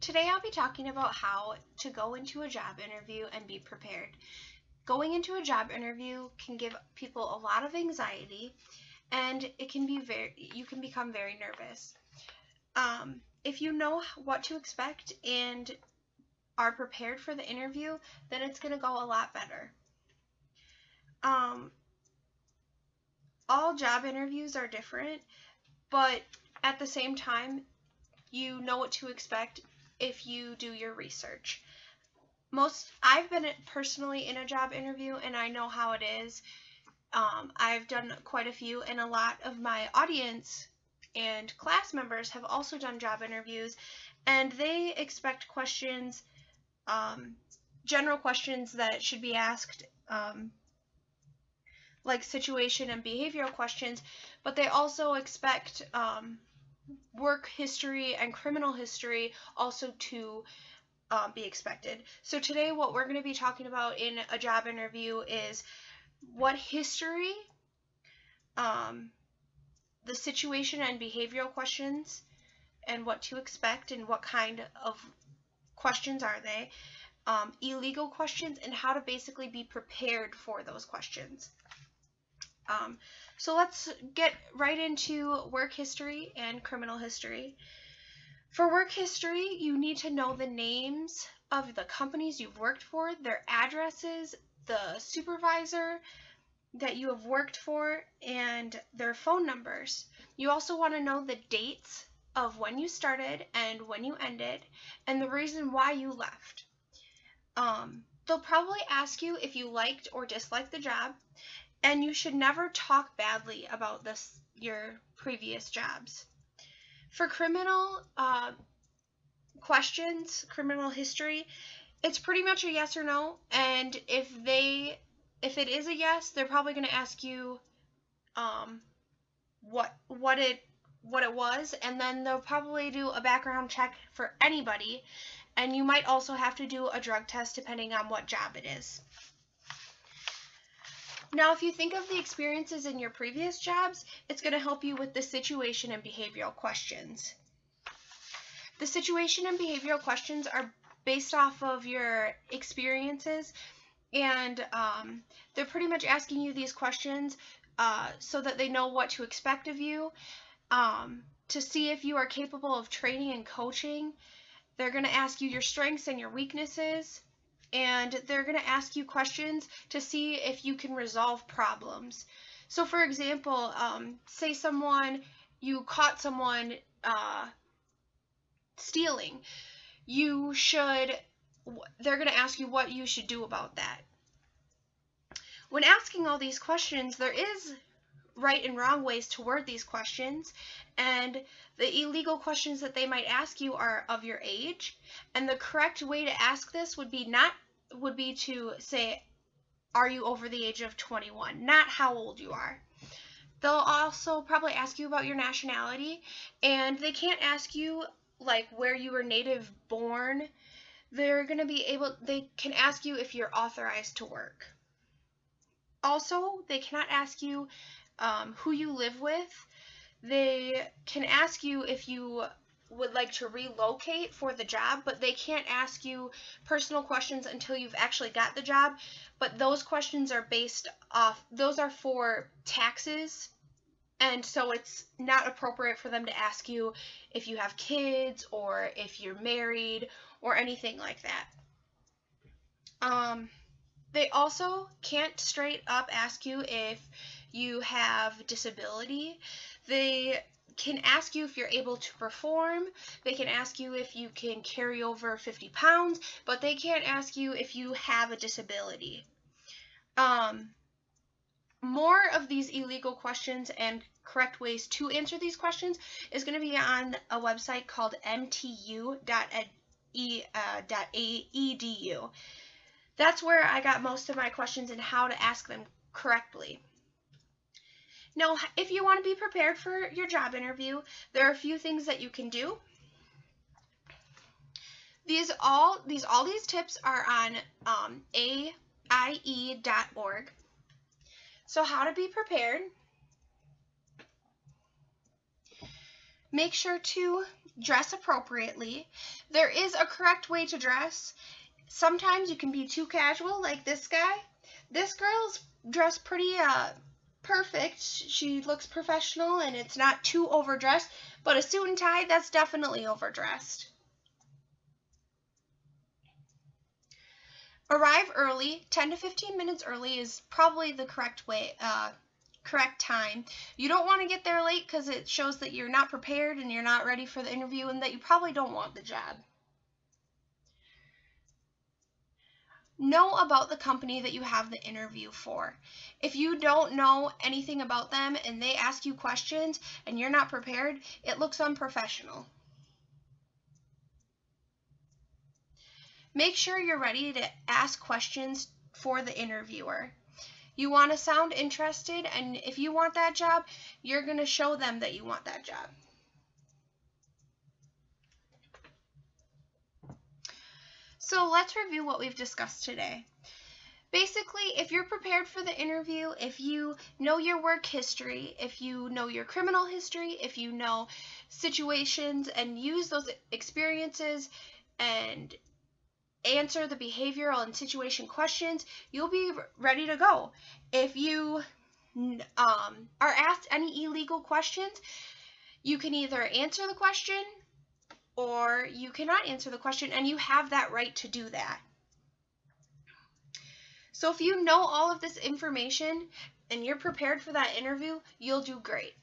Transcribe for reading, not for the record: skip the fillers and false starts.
Today I'll be talking about how to go into a job interview and be prepared. Going into a job interview can give people a lot of anxiety, and you can become very nervous. If you know what to expect and are prepared for the interview, then it's going to go a lot better. All job interviews are different, but at the same time, you know what to expect if you do your research. I've been personally in a job interview, and I know how it is. I've done quite a few, and a lot of my audience and class members have also done job interviews, and they expect questions, general questions that should be asked, like situation and behavioral questions, but they also expect work history and criminal history also to be expected. So today what we're going to be talking about in a job interview is what history, the situation and behavioral questions, and what to expect and what kind of questions are they, illegal questions, and how to basically be prepared for those questions. So let's get right into work history and criminal history. For work history, you need to know the names of the companies you've worked for, their addresses, the supervisor that you have worked for, and their phone numbers. You also want to know the dates of when you started and when you ended, and the reason why you left. They'll probably ask you if you liked or disliked the job, and you should never talk badly about your previous jobs. For criminal questions, criminal history, it's pretty much a yes or no, and if it is a yes, they're probably going to ask you what it was, and then they'll probably do a background check for anybody, and you might also have to do a drug test depending on what job it is. Now, if you think of the experiences in your previous jobs, it's going to help you with the situation and behavioral questions. The situation and behavioral questions are based off of your experiences, and they're pretty much asking you these questions so that they know what to expect of you, to see if you are capable of training and coaching. They're going to ask you your strengths and your weaknesses, and they're going to ask you questions to see if you can resolve problems. So for example, say you caught someone stealing. They're going to ask you what you should do about that. When asking all these questions, there is right and wrong ways to word these questions, and the illegal questions that they might ask you are of your age, and the correct way to ask this would be to say, are you over the age of 21, not how old you are. They'll also probably ask you about your nationality, and they can't ask you like where you were native born. They can ask you if you're authorized to work. Also, they cannot ask you who you live with. They can ask you if you would like to relocate for the job, but they can't ask you personal questions until you've actually got the job. But those questions are those are for taxes, and so it's not appropriate for them to ask you if you have kids or if you're married or anything like that. They also can't straight up ask you if you have disability. They can ask you if you're able to perform. They can ask you if you can carry over 50 pounds, but they can't ask you if you have a disability. More of these illegal questions and correct ways to answer these questions is going to be on a website called mtu.edu. That's where I got most of my questions and how to ask them correctly. Now, if you want to be prepared for your job interview, there are a few things that you can do. All these tips are on AIE.org. So how to be prepared. Make sure to Dress appropriately. There is a correct way to dress. Sometimes you can be too casual, like this guy. This girl's dressed pretty perfect. She looks professional and it's not too overdressed, but a suit and tie, that's definitely overdressed. Arrive early. 10 to 15 minutes early is probably the correct time. You don't want to get there late because it shows that you're not prepared and you're not ready for the interview and that you probably don't want the job. Know about the company that you have the interview for. If you don't know anything about them and they ask you questions and you're not prepared, it looks unprofessional. Make sure you're ready to ask questions for the interviewer. You want to sound interested, and if you want that job, you're going to show them that you want that job. So let's review what we've discussed today. Basically, if you're prepared for the interview, if you know your work history, if you know your criminal history, if you know situations and use those experiences and answer the behavioral and situation questions, you'll be ready to go. If you are asked any illegal questions, you can either answer the question or you cannot answer the question, and you have that right to do that. So if you know all of this information and you're prepared for that interview, you'll do great.